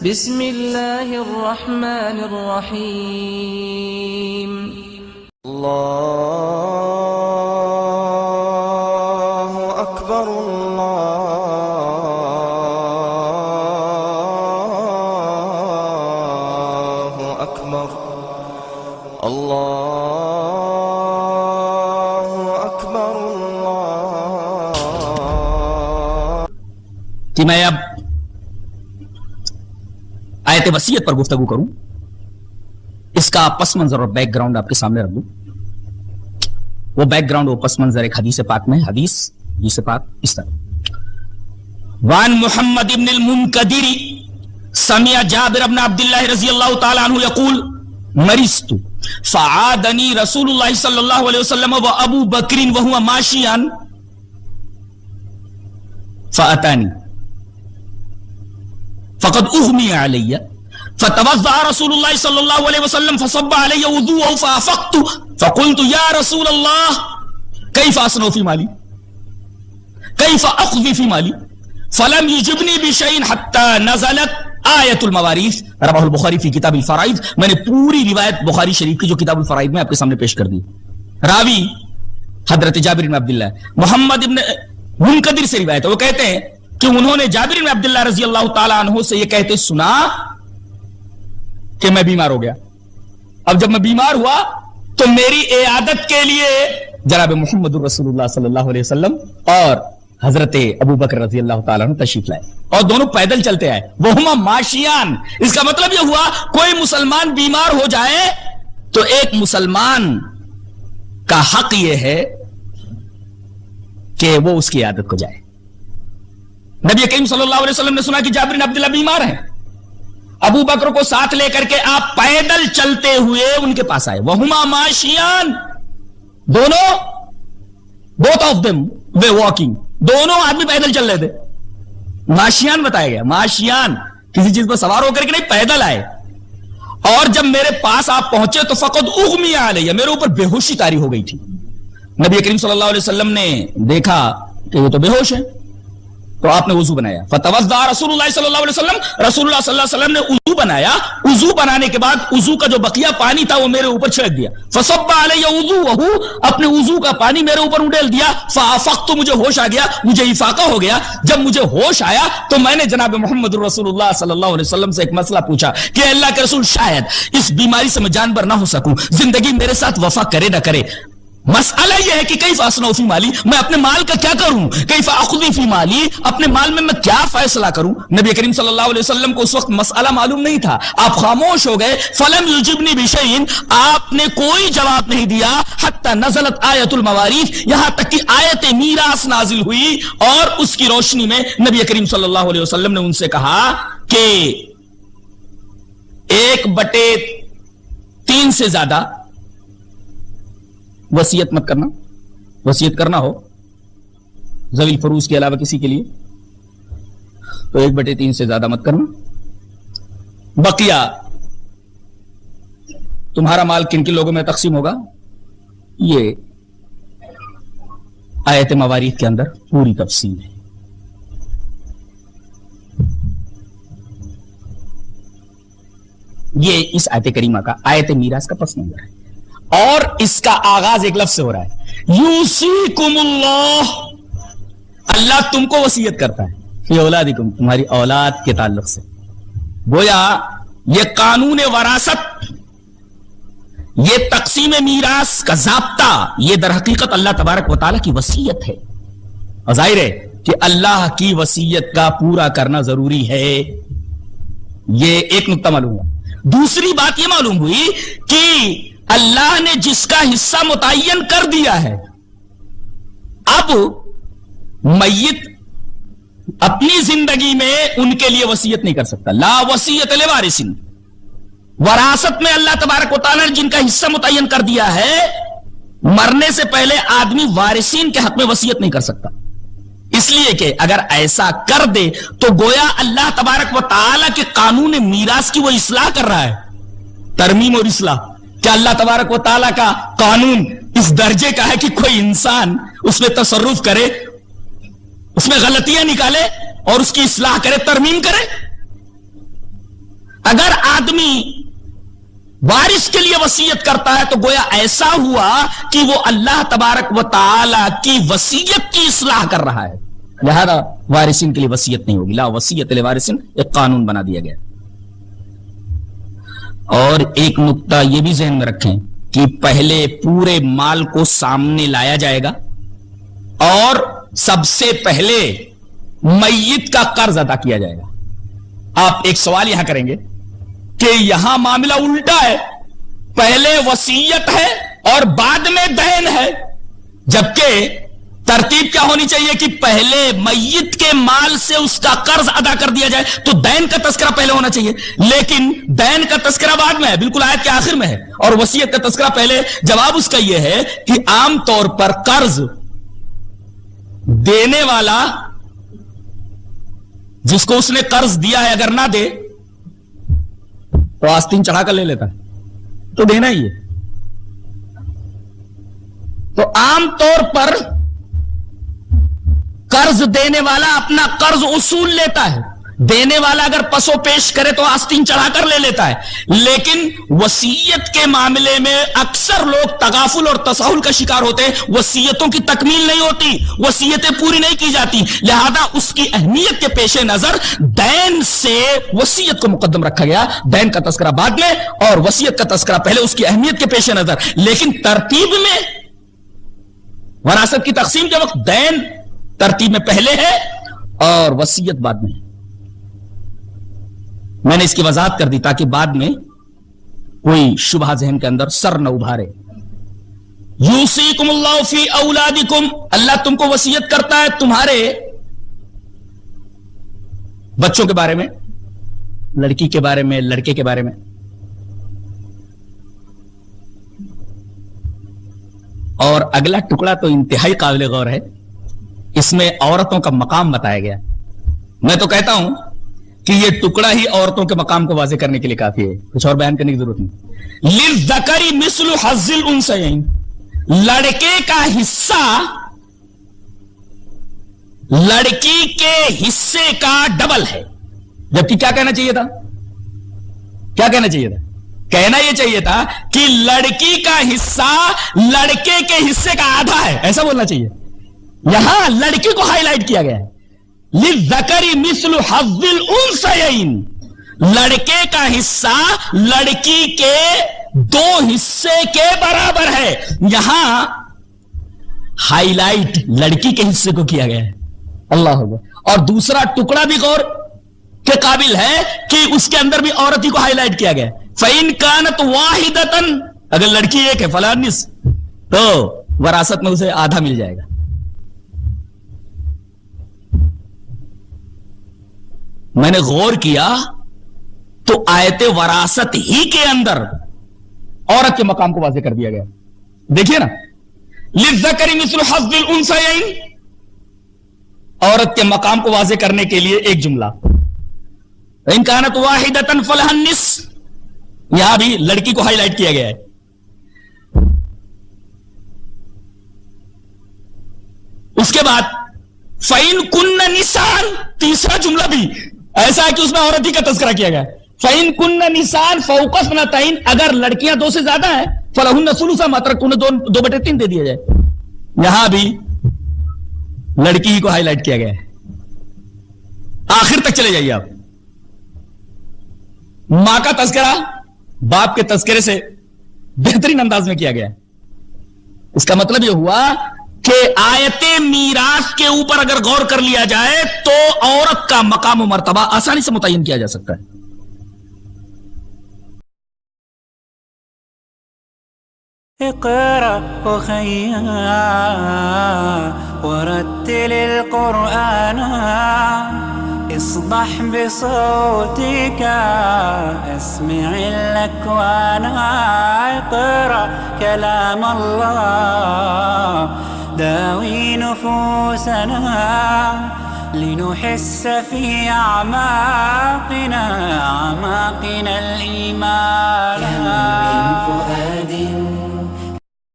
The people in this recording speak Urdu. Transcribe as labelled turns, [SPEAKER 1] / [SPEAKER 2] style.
[SPEAKER 1] بسم اللہ الرحمن الرحیم
[SPEAKER 2] اللہ اکبر اللہ اکبر اللہ اکبر اللہ.
[SPEAKER 3] کہ میں اب آیت وصیت پر گفتگو کروں، اس کا پس منظر اور بیک گراؤنڈ آپ کے سامنے رکھ دوں. وہ بیک گراؤنڈ، وہ پس منظر ایک حدیث پاک میں، حدیث پاک اس طرح: وان محمد ابن المنکدر سمع جابر بن عبد اللہ رضی اللہ تعالی عنہ یقول مرضت فعادنی رسول اللہ صلی اللہ علیہ وسلم و ابو بکر وهو ماشیا فاتانی فقد اغمی علی فتوضأ رسول اللہ صلی اللہ علیہ وسلم فصب علی وضوءه فافقت فقلت یا رسول اللہ کیف اصنع فی مالی کیف اقضی فی مالی فلم یجبنی بشیء حتی نزلت آیت الموارث. رواہ البخاری فی کتاب الفرائض. میں نے پوری روایت بخاری شریف کی جو کتاب الفرائض میں آپ کے سامنے پیش کر دی. راوی حضرت جابر بن عبداللہ محمد ابن منکدر سے روایت ہے. وہ کہتے ہیں کہ انہوں نے جابر بن عبداللہ رضی اللہ تعالی عنہ سے یہ کہتے سنا کہ میں بیمار ہو گیا. اب جب میں بیمار ہوا تو میری عیادت کے لیے جناب محمد رسول اللہ صلی اللہ علیہ وسلم اور حضرت ابو بکر رضی اللہ تعالیٰ عنہ تشریف لائے اور دونوں پیدل چلتے آئے. وہما ماشیان. اس کا مطلب یہ ہوا کوئی مسلمان بیمار ہو جائے تو ایک مسلمان کا حق یہ ہے کہ وہ اس کی عیادت کو جائے. نبی کریم صلی اللہ علیہ وسلم نے سنا کہ جابر بن عبداللہ بیمار ہیں. ابو بکر کو ساتھ لے کر کے آپ پیدل چلتے ہوئے ان کے پاس آئے. وہما ماشیان. دونوں both of them were walking. دونوں آدمی پیدل چل رہے تھے. ماشیان بتایا گیا. ماشیان کسی چیز پر سوار ہو کر کے نہیں، پیدل آئے. اور جب میرے پاس آپ پہنچے تو فقط اغمی علیہ، میرے اوپر بے ہوشی طاری ہو گئی تھی. نبی کریم صلی اللہ علیہ وسلم نے دیکھا کہ وہ تو بے ہوش ہے تو آپ نے وضو بنایا. فتوضأ رسول اللہ صلی اللہ علیہ وسلم. رسول اللہ صلی اللہ علیہ وسلم نے وضو بنایا. وضو بنانے کے بعد وضو کا جو بقیہ پانی تھا وہ میرے اوپر چھڑک دیا. فصب علی وضوءہ، اپنے وضو کا پانی میرے اوپر اڈیل دیا. فافقت، مجھے ہوش آ گیا، مجھے افاقہ ہو گیا. جب مجھے ہوش آیا تو میں نے جناب محمد رسول اللہ صلی اللہ علیہ وسلم سے ایک مسئلہ پوچھا کہ اللہ کے رسول شاید اس بیماری سے میں جانبر نہ ہو سکوں، زندگی میرے ساتھ وفا کرے نہ کرے. مسئلہ یہ ہے کہ کیف اصنع فی مالی، میں اپنے مال کا کیا کروں، کیف اخذ فی مالی، اپنے مال میں میں کیا فیصلہ کروں. نبی کریم صلی اللہ علیہ وسلم کو اس وقت مسئلہ معلوم نہیں تھا. آپ خاموش ہو گئے. فلم یجبنی بشیء، آپ نے کوئی جواب نہیں دیا. حتی نزلت آیت الموارث، یہاں تک کہ آیت میراث نازل ہوئی اور اس کی روشنی میں نبی کریم صلی اللہ علیہ وسلم نے ان سے کہا کہ 1/3 سے زیادہ وصیت مت کرنا. وصیت کرنا ہو ذوی الفروض کے علاوہ کسی کے لیے تو 1/3 سے زیادہ مت کرنا. بقیہ تمہارا مال کن کن لوگوں میں تقسیم ہوگا یہ آیت مواریث کے اندر پوری تفصیل ہے. یہ اس آیت کریمہ کا آیت میراث کا پس منظر ہے. اور اس کا آغاز ایک لفظ سے ہو رہا ہے، یوصیکم اللہ. اللہ تم کو وصیت کرتا ہے فی اولادکم، تمہاری اولاد کے تعلق سے. گویا یہ قانون وراثت، یہ تقسیم میراث کا ضابطہ، یہ در حقیقت اللہ تبارک و تعالیٰ کی وصیت ہے. اور ظاہر ہے کہ اللہ کی وصیت کا پورا کرنا ضروری ہے. یہ ایک نقطہ معلوم ہوا. دوسری بات یہ معلوم ہوئی کہ اللہ نے جس کا حصہ متعین کر دیا ہے، اب میت اپنی زندگی میں ان کے لیے وصیت نہیں کر سکتا. لا وصیت لوارث. وراثت میں اللہ تبارک و تعالیٰ نے جن کا حصہ متعین کر دیا ہے، مرنے سے پہلے آدمی وارثین کے حق میں وصیت نہیں کر سکتا. اس لیے کہ اگر ایسا کر دے تو گویا اللہ تبارک و تعالیٰ کے قانون میراث کی وہ اصلاح کر رہا ہے، ترمیم اور اصلاح. کہ اللہ تبارک و تعالیٰ کا قانون اس درجے کا ہے کہ کوئی انسان اس میں تصرف کرے، اس میں غلطیاں نکالے اور اس کی اصلاح کرے، ترمیم کرے. اگر آدمی وارث کے لیے وصیت کرتا ہے تو گویا ایسا ہوا کہ وہ اللہ تبارک و تعالی کی وصیت کی اصلاح کر رہا ہے، لہذا وارثین کے لیے وصیت نہیں ہوگی، لا وصیت لوارثین، ایک قانون بنا دیا گیا۔ اور ایک نقطہ یہ بھی ذہن میں رکھیں کہ پہلے پورے مال کو سامنے لایا جائے گا اور سب سے پہلے میت کا قرض ادا کیا جائے گا۔ آپ ایک سوال یہاں کریں گے کہ یہاں معاملہ الٹا ہے، پہلے وصیت ہے اور بعد میں دین ہے، جبکہ ترتیب کیا ہونی چاہیے کہ پہلے میت کے مال سے اس کا قرض ادا کر دیا جائے، تو دین کا تذکرہ پہلے ہونا چاہیے، لیکن دین کا تذکرہ بعد میں ہے، بالکل آیت کے آخر میں ہے، اور وصیت کا تذکرہ پہلے۔ جواب اس کا یہ ہے کہ عام طور پر قرض دینے والا جس کو اس نے قرض دیا ہے اگر نہ دے تو آستین چڑھا کر لے لیتا ہے، تو دینا ہی ہے۔ تو عام طور پر قرض دینے والا اپنا قرض اصول لیتا ہے، دینے والا اگر پسو پیش کرے تو آستین چڑھا کر لے لیتا ہے، لیکن وصیت کے معاملے میں اکثر لوگ تغافل اور تساہل کا شکار ہوتے ہیں، وصیتوں کی تکمیل نہیں ہوتی، وصیتیں پوری نہیں کی جاتی، لہذا اس کی اہمیت کے پیش نظر دین سے وصیت کو مقدم رکھا گیا، دین کا تذکرہ بعد میں اور وصیت کا تذکرہ پہلے اس کی اہمیت کے پیش نظر، لیکن ترتیب میں وراثت کی تقسیم کے وقت دین ترتیب میں پہلے ہے اور وصیت بعد میں۔ میں نے اس کی وضاحت کر دی تاکہ بعد میں کوئی شبہ ذہن کے اندر سر نہ ابھارے۔ یوصیکم اللہ فی اولادکم، اللہ تم کو وصیت کرتا ہے تمہارے بچوں کے بارے میں، لڑکی کے بارے میں، لڑکے کے بارے میں۔ اور اگلا ٹکڑا تو انتہائی قابل غور ہے، اس میں عورتوں کا مقام بتایا گیا۔ میں تو کہتا ہوں کہ یہ ٹکڑا ہی عورتوں کے مقام کو واضح کرنے کے لیے کافی ہے، کچھ اور بیان کرنے کی ضرورت نہیں۔ للذکر مثل حظ الانثیین، لڑکے کا حصہ لڑکی کے حصے کا ڈبل ہے، جبکہ کیا کہنا چاہیے تھا؟ کیا کہنا چاہیے تھا؟ کہنا یہ چاہیے تھا کہ لڑکی کا حصہ لڑکے کے حصے کا آدھا ہے، ایسا بولنا چاہیے۔ یہاں لڑکی کو ہائی لائٹ کیا گیا ہے، للذکر مثل حظ الانثیین، لڑکے کا حصہ لڑکی کے دو حصے کے برابر ہے، یہاں ہائی لائٹ لڑکی کے حصے کو کیا گیا ہے۔ اللہ اکبر۔ اور دوسرا ٹکڑا بھی غور کے قابل ہے کہ اس کے اندر بھی عورت ہی کو ہائی لائٹ کیا گیا ہے۔ فَإِن كَانَتْ وَاحِدَةً، اگر لڑکی ایک ہے فَلَهَا النِّصْفُ، تو وراثت میں اسے آدھا مل جائے گا۔ میں نے غور کیا تو آیت وراثت ہی کے اندر عورت کے مقام کو واضح کر دیا گیا۔ دیکھیے نا، للذکر مثل حظ الانثیین، عورت کے مقام کو واضح کرنے کے لیے ایک جملہ، ان کانت واحدۃ فلھا النصف، یہاں بھی لڑکی کو ہائی لائٹ کیا گیا ہے۔ اس کے بعد فَإِن كُنَّ نِسَاءً، تیسرا جملہ بھی ایسا ہے کہ اس میں عورت ہی کا تذکرہ کیا گیا ہے۔ فَإِن كُنَّ نِسَاءً فَوْقَ اثْنَتَيْنِ، اگر لڑکیاں دو سے زیادہ ہیں فَلَهُنَّ ثُلُثُ مَا تَرَكْتُمْ، انہیں 2/3 دے دیا جائے۔ یہاں بھی لڑکی ہی کو ہائی لائٹ کیا گیا ہے۔ آخر تک چلے جائیے آپ، ماں کا تذکرہ باپ کے تذکرے سے بہترین انداز میں کیا گیا ہے۔ اس کا مطلب یہ ہوا کہ آیت میراث کے اوپر اگر غور کر لیا جائے تو عورت کا مقام و مرتبہ آسانی سے متعین کیا جا سکتا ہے۔
[SPEAKER 4] اقرأ أخيا ورتل القرآن اصبح بصوتك اسمع الأكوان اقرأ كلام الله داوي نفوسنا لنحس في أعماقنا الإيمان. كم من فؤاد